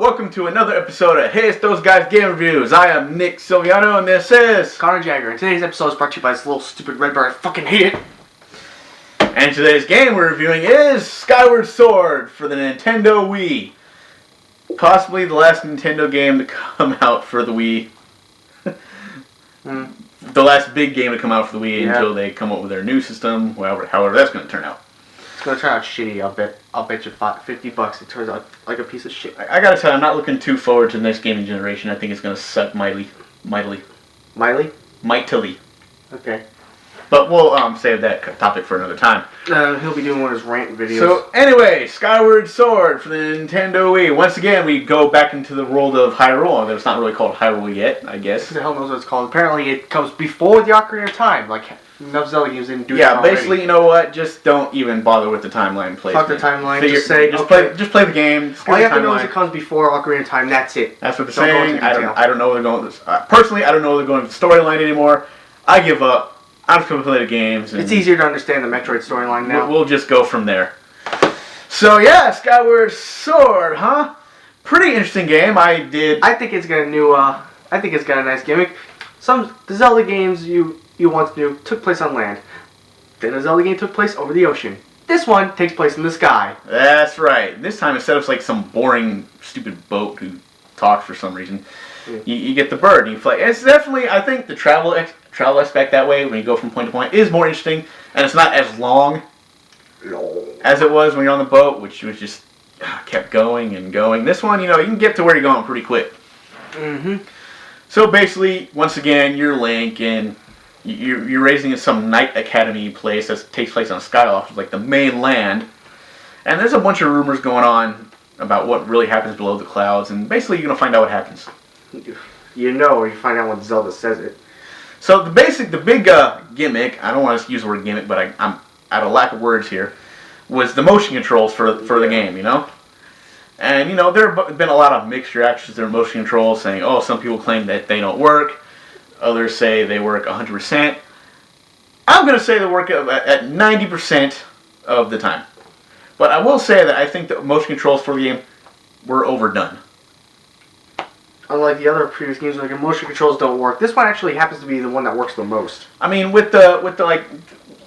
welcome to another episode of Hey It's Those Guys Game Reviews. I am Nick Silviano and this is Connor Jagger, and today's episode is brought to you by this little stupid red bar. I fucking hate it. And today's game we're reviewing is Skyward Sword for the Nintendo Wii. Possibly the last Nintendo game to come out for the Wii. The last big game to come out for the Wii until they come up with their new system, however that's going to turn out. It's going to turn out shitty, I'll bet you $50 it turns out like a piece of shit. I gotta tell you, I'm not looking too forward to the next gaming generation. I think it's going to suck mightily. Mightily? Okay. But we'll save that topic for another time. He'll be doing one of his rant videos. So anyway, Skyward Sword for the Nintendo Wii. Once again, we go back into the world of Hyrule, although it's not really called Hyrule yet, I guess. Who the hell knows what it's called? Apparently it comes before the Ocarina of Time. Like, enough Zelda games didn't do that already. Basically, you know what? Just don't even bother with the timeline placement. Fuck the timeline. Just play the game. All you have to know is it comes before Ocarina of Time. That's it. That's what they're saying. I don't know where they're going with this. Personally, I don't know where they're going with the storyline anymore. I give up. I'm just going to play the games. It's easier to understand the Metroid storyline now. We'll just go from there. So yeah, Skyward Sword, huh? Pretty interesting game. I think it's got a new. I think it's got a nice gimmick. The Zelda games you once knew took place on land. Then the Zelda game took place over the ocean. This one takes place in the sky. That's right. This time instead of like some boring, stupid boat who talks for some reason, you get the bird and you fly. It's definitely, I think, the travel aspect that way when you go from point to point is more interesting, and it's not as long as it was when you're on the boat, which was just kept going and going. This one, you can get to where you're going pretty quick. So basically, once again, you're Link, and you're raising in some Knight Academy place that takes place on Skyloft, like the main land. And there's a bunch of rumors going on about what really happens below the clouds, and basically you're gonna find out what happens. You find out when Zelda says it. So the big gimmick, I don't want to use the word gimmick, but I'm at a lack of words here, was the motion controls for the game, And, there have been a lot of mixed reactions to their motion controls, saying, some people claim that they don't work, others say they work 100%. I'm going to say they work at 90% of the time. But I will say that I think the motion controls for the game were overdone. Unlike the other previous games where the motion controls don't work, this one actually happens to be the one that works the most. I mean, with the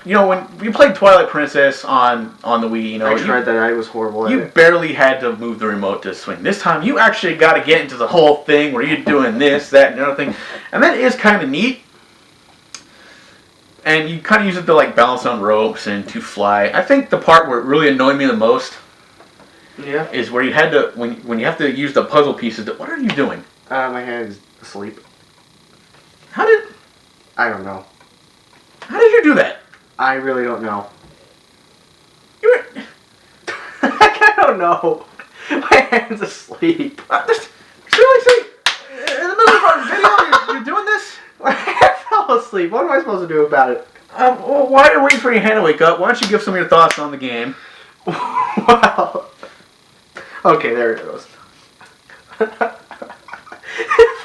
when you played Twilight Princess on the Wii, I tried that. I was horrible at it. You barely had to move the remote to swing. This time, you actually got to get into the whole thing where you're doing this, that, and the other thing, and that is kind of neat. And you kind of use it to balance on ropes and to fly. I think the part where it really annoyed me the most. Yeah. Is where you had to when you have to use the puzzle pieces. What are you doing? My hand's asleep. I don't know. How did you do that? I really don't know. I don't know. My hand's asleep. Seriously? In the middle of our video, you're doing this? My hand fell asleep. What am I supposed to do about it? Well, while you're waiting for your hand to wake up, why don't you give some of your thoughts on the game? Wow. Okay, there it goes. It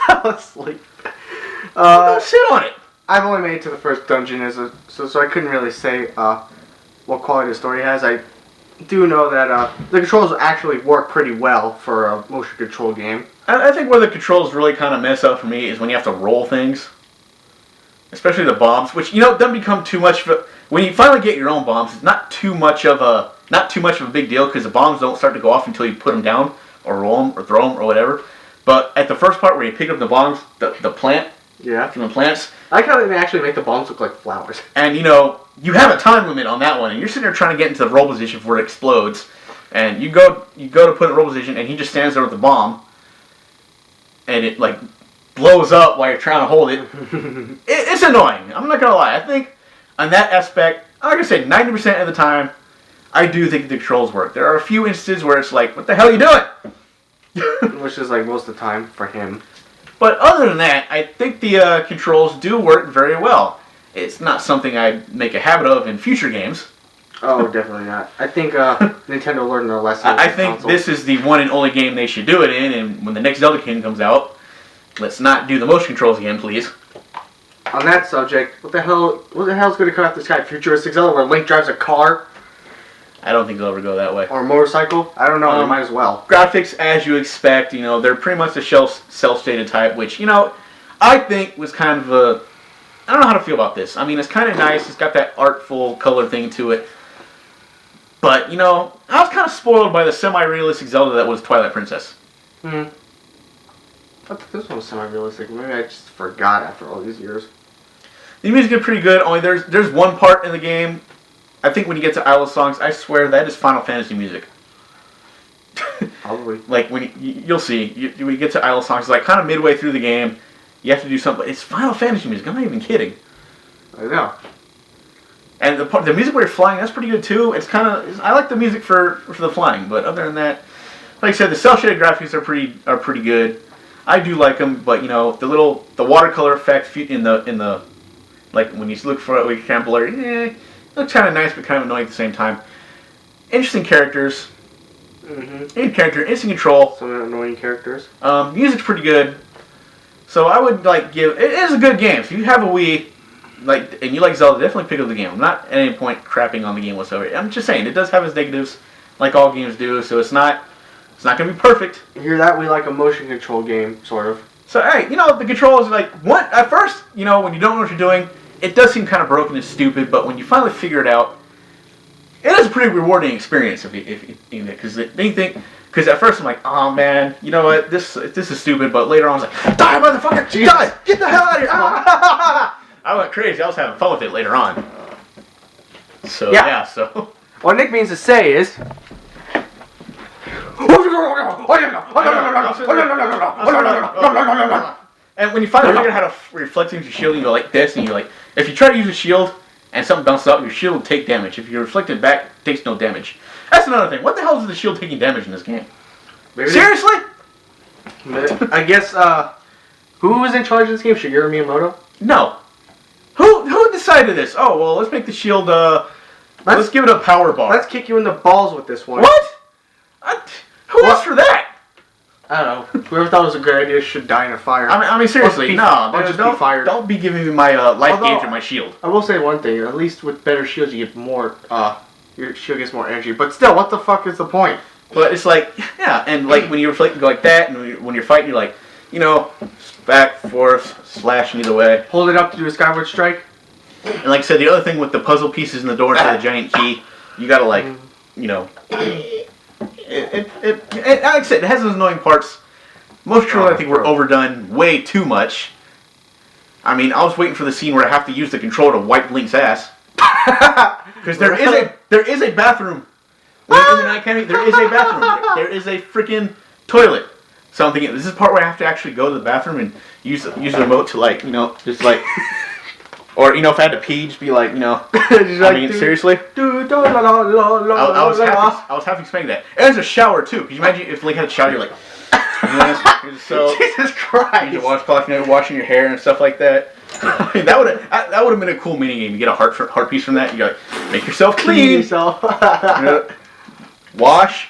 fell asleep. Don't sit on it. I've only made it to the first dungeon, so I couldn't really say what quality the story has. I do know that the controls actually work pretty well for a motion control game. I think where the controls really kind of mess up for me is when you have to roll things. Especially the bombs, which don't become too much when you finally get your own bombs. It's not too much of a big deal because the bombs don't start to go off until you put them down or roll them or throw them or whatever. But at the first part where you pick up the bombs, the plant, from the plants, I like how they actually make the bombs look like flowers. And you have a time limit on that one, and you're sitting there trying to get into the roll position before it explodes, and you go to put it in roll position, and he just stands there with the bomb, and it blows up while you're trying to hold it. It's annoying. I'm not gonna lie. I think on that aspect, like I said, 90% of the time, I do think the controls work. There are a few instances where it's like, what the hell are you doing? Which is most of the time for him. But other than that, I think the controls do work very well. It's not something I'd make a habit of in future games. Oh, definitely not. I think Nintendo learned their lesson. I think this is the one and only game they should do it in, and when the next Zelda game comes out, let's not do the motion controls again, please. On that subject, what the hell is going to come out this guy? Futuristic Zelda where Link drives a car? I don't think they'll ever go that way. Or a motorcycle? I don't know. They might as well. Graphics, as you expect, they're pretty much the cell-shaded type, which, I think was kind of a... I don't know how to feel about this. I mean, it's kind of nice. It's got that artful color thing to it. But, I was kind of spoiled by the semi-realistic Zelda that was Twilight Princess. I thought this one was semi-realistic. Maybe I just forgot after all these years. The music is pretty good, only there's one part in the game, I think when you get to Isle of Songs, I swear that is Final Fantasy music. Probably. Like, when you'll see, when you get to Isle of Songs, it's like kind of midway through the game, you have to do something. It's Final Fantasy music. I'm not even kidding. I know. And the music where you're flying, that's pretty good too. It's kind of... I like the music for the flying, but other than that, like I said, the cel-shaded graphics are pretty good. I do like them, but the watercolor effect in the like when you look for it with your camera, it looks kind of nice, but kind of annoying at the same time. Interesting characters. Interesting control. Some annoying characters. Music's pretty good. So I would give... It is a good game. If you have a Wii, and you like Zelda, definitely pick up the game. I'm not at any point crapping on the game whatsoever. I'm just saying, it does have its negatives, like all games do, so it's not going to be perfect. You hear that? We like a motion control game, sort of. So, hey, the controls, at first, when you don't know what you're doing, it does seem kind of broken and stupid, but when you finally figure it out, it is a pretty rewarding experience, because at first I'm like, oh man, you know what, this is stupid, but later on I was like, die, motherfucker, die, get the hell out of here. I went crazy. I was having fun with it later on. So, yeah so. What Nick means to say is... And when you finally figure out how to reflect things with your shield, you go like this, and you're like, if you try to use a shield, and something bounces out, your shield will take damage. If you reflect it back, it takes no damage. That's another thing. What the hell is the shield taking damage in this game? Maybe Seriously? I guess, who was in charge of this game? Shigeru Miyamoto? No. Who decided this? Oh, well, let's make the shield, let's give it a power bar. Let's kick you in the balls with this one. What? Who asked for that? I don't know. Whoever thought it was a good idea should die in a fire. I mean seriously, don't be giving me my life gauge and my shield. I will say one thing. At least with better shields, you get more, your shield gets more energy. But still, what the fuck is the point? But it's like, yeah, and when you reflect, you go like that, and when you're fighting, you're like, back, forth, slash either way. Hold it up to do a Skyward Strike. And like I said, the other thing with the puzzle pieces in the door instead of the giant key, you gotta like I said, it has those annoying parts. Most controls I think were overdone way too much. I mean, I was waiting for the scene where I have to use the controller to wipe Link's ass. Because there is a bathroom. In the Night Academy, there is a bathroom. There is a freaking toilet. So I'm thinking, this is the part where I have to actually go to the bathroom and use the remote to just like... Or, if I had to pee, just be like, I mean, seriously? I was half expecting that. And there's a shower, too. Could you imagine if Link had a shower, you're like... So, Jesus Christ! You washcloth, washing your hair and stuff like that. I mean, that would have been a cool minigame. You get a heart piece from that, you go, like, make yourself clean. Wash,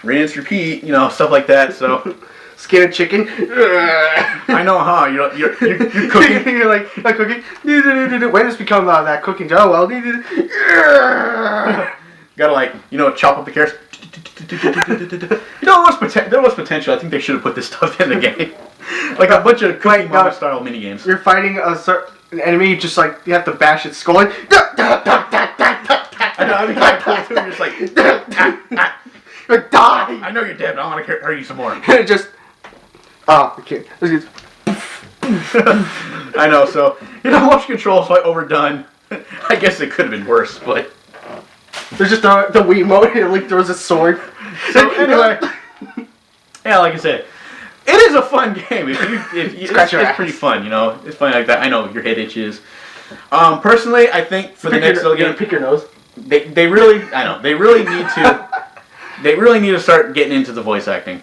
rinse, repeat, stuff like that, so... Skin a chicken. I know, huh? You're cooking. You're like, I'm cooking. When does become that cooking? Oh, well. Gotta chop up the carrots. There was potential. I think they should have put this stuff in the game. Like a bunch of Cooking Mama style minigames. You're fighting an enemy, just like, you have to bash its skull. I know, I mean, kind of cool too. You're just like, die! I know you're dead, but I want to hurt you some more. Just... Oh, okay. I know, so, motion control is quite overdone. I guess it could have been worse, but... There's just the Wii mode, and Link throws a sword. So, anyway... Yeah, like I said, it is a fun game. It's pretty fun, It's funny like that. I know, your head itches. Personally, I think for the next Zelda game... Pick your nose. They really... I know, they really need to... They really need to start getting into the voice acting.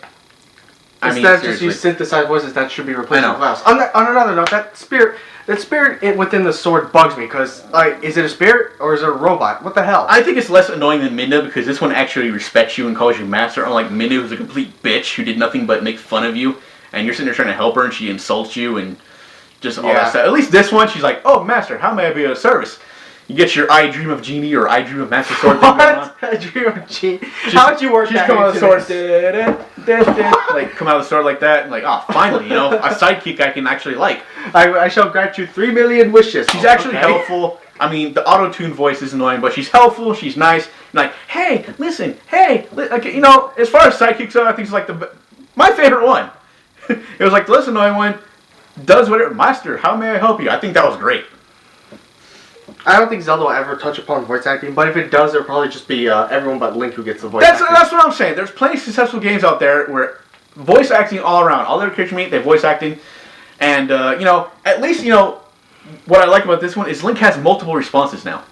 Instead of just use synthesized voices, that should be replaced with glass. On another note, that spirit within the sword bugs me, because, is it a spirit, or is it a robot? What the hell? I think it's less annoying than Minda, because this one actually respects you and calls you master, unlike Minda, who's a complete bitch who did nothing but make fun of you, and you're sitting there trying to help her, and she insults you, and just all that stuff. At least this one, she's like, oh, master, how may I be of service? You get your I Dream of Genie or I Dream of Master Sword thing going on. What? I dream of Genie. How'd you work She's that come out of the into sword, this? like come out of the sword like that, and like, oh, finally, you know, a sidekick I can actually like. I shall grant you 3 million wishes. She's actually helpful. I mean, the auto-tune voice is annoying, but she's helpful. She's nice. And like, hey, listen, hey, like, you know, as far as sidekicks go, I think it's like my favorite one. It was like the less annoying one. Does whatever. Master, how may I help you? I think that was great. I don't think Zelda will ever touch upon voice acting, but if it does, it'll probably just be everyone but Link who gets the voice acting. That's what I'm saying. There's plenty of successful games out there where voice acting all around. All their characters meet, they voice acting. And, you know, at least, you know, what I like about this one is Link has multiple responses now.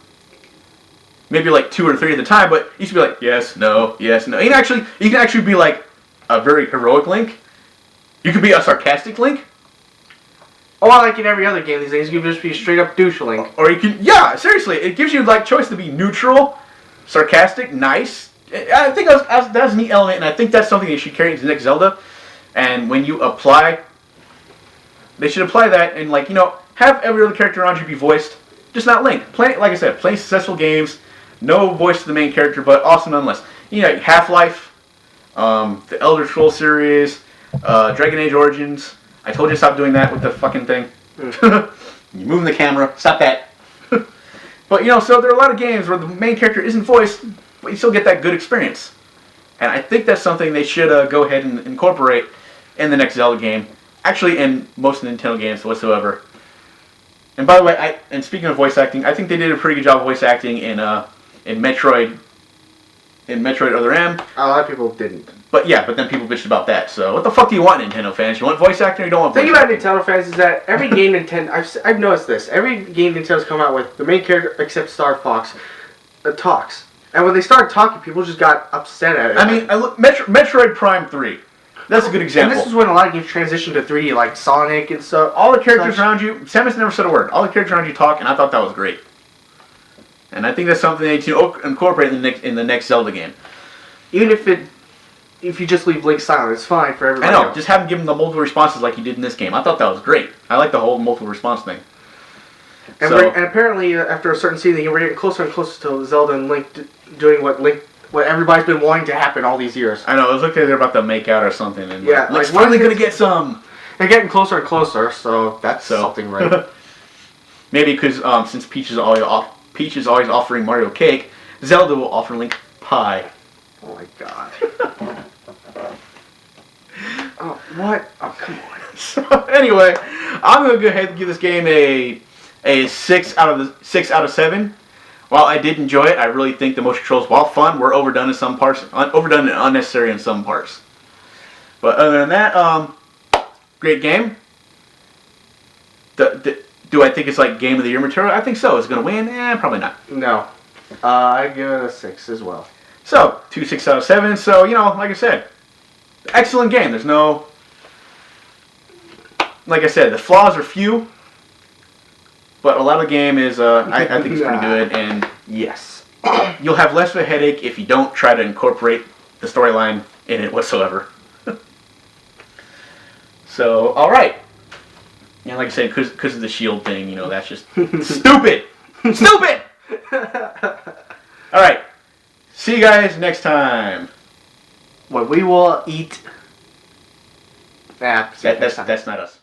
Maybe like 2 or 3 at a time, but you should be like, yes, no, yes, no. You can actually be like a very heroic Link. You could be a sarcastic Link. Oh, like in every other game these days, you can just be straight up douche Link. Or you can, yeah, seriously, it gives you like choice to be neutral, sarcastic, nice. I think that's a neat element, and I think that's something they should carry into the next Zelda. And when you apply, they should apply that and, like, you know, have every other character around you be voiced, just not Link. Like I said, play successful games, no voice to the main character, but awesome nonetheless. You know, Half-Life, the Elder Scrolls series, Dragon Age Origins. I told you to stop doing that with the fucking thing. You're moving the camera. Stop that. But, you know, so there are a lot of games where the main character isn't voiced, but you still get that good experience. And I think that's something they should go ahead and incorporate in the next Zelda game. Actually, in most of the Nintendo games whatsoever. And by the way, and speaking of voice acting, I think they did a pretty good job of voice acting in Metroid. In Metroid Other M. A lot of people didn't. But yeah, but then people bitched about that. So what the fuck do you want, Nintendo fans? You want voice acting or you don't want voice acting? The thing acting? about Nintendo fans is that every game I've noticed this. Every game Nintendo's come out with, the main character, except Star Fox, talks. And when they started talking, people just got upset at it. I mean, Metroid Prime 3. That's a good example. And this is when a lot of games transitioned to 3D, like Sonic and stuff. All the characters around you, Samus never said a word. All the characters around you talk, and I thought that was great. And I think that's something they need to incorporate in the next Zelda game. Even if you just leave Link silent, it's fine for everybody. I know, just have him give him the multiple responses like he did in this game. I thought that was great. I like the whole multiple response thing. And, and apparently, after a certain season, we're getting closer and closer to Zelda and Link doing what everybody's been wanting to happen all these years. I know, it was like they're about to make out or something. And yeah, Link's finally going to get some. They're getting closer and closer, so that's something right. Maybe because since Peach is always offering Mario cake, Zelda will offer Link pie. Oh my god. Oh, what? Oh, come on. So, anyway, I'm going to go ahead and give this game a 6 out of 7. While I did enjoy it, I really think the motion controls, while fun, were overdone in some parts, overdone and unnecessary in some parts. But other than that, great game. Do I think it's like Game of the Year material? I think so. Is it going to win? Probably not. No. I give it a 6 as well. So, 2 6 out of 7. So, you know, like I said, excellent game. There's no... Like I said, the flaws are few. But a lot of the game is, I think it's pretty good. And yes, you'll have less of a headache if you don't try to incorporate the storyline in it whatsoever. So, alright. And like I said, because of the shield thing, you know, that's just stupid! Stupid! Alright. See you guys next time. When we will eat... That's not us.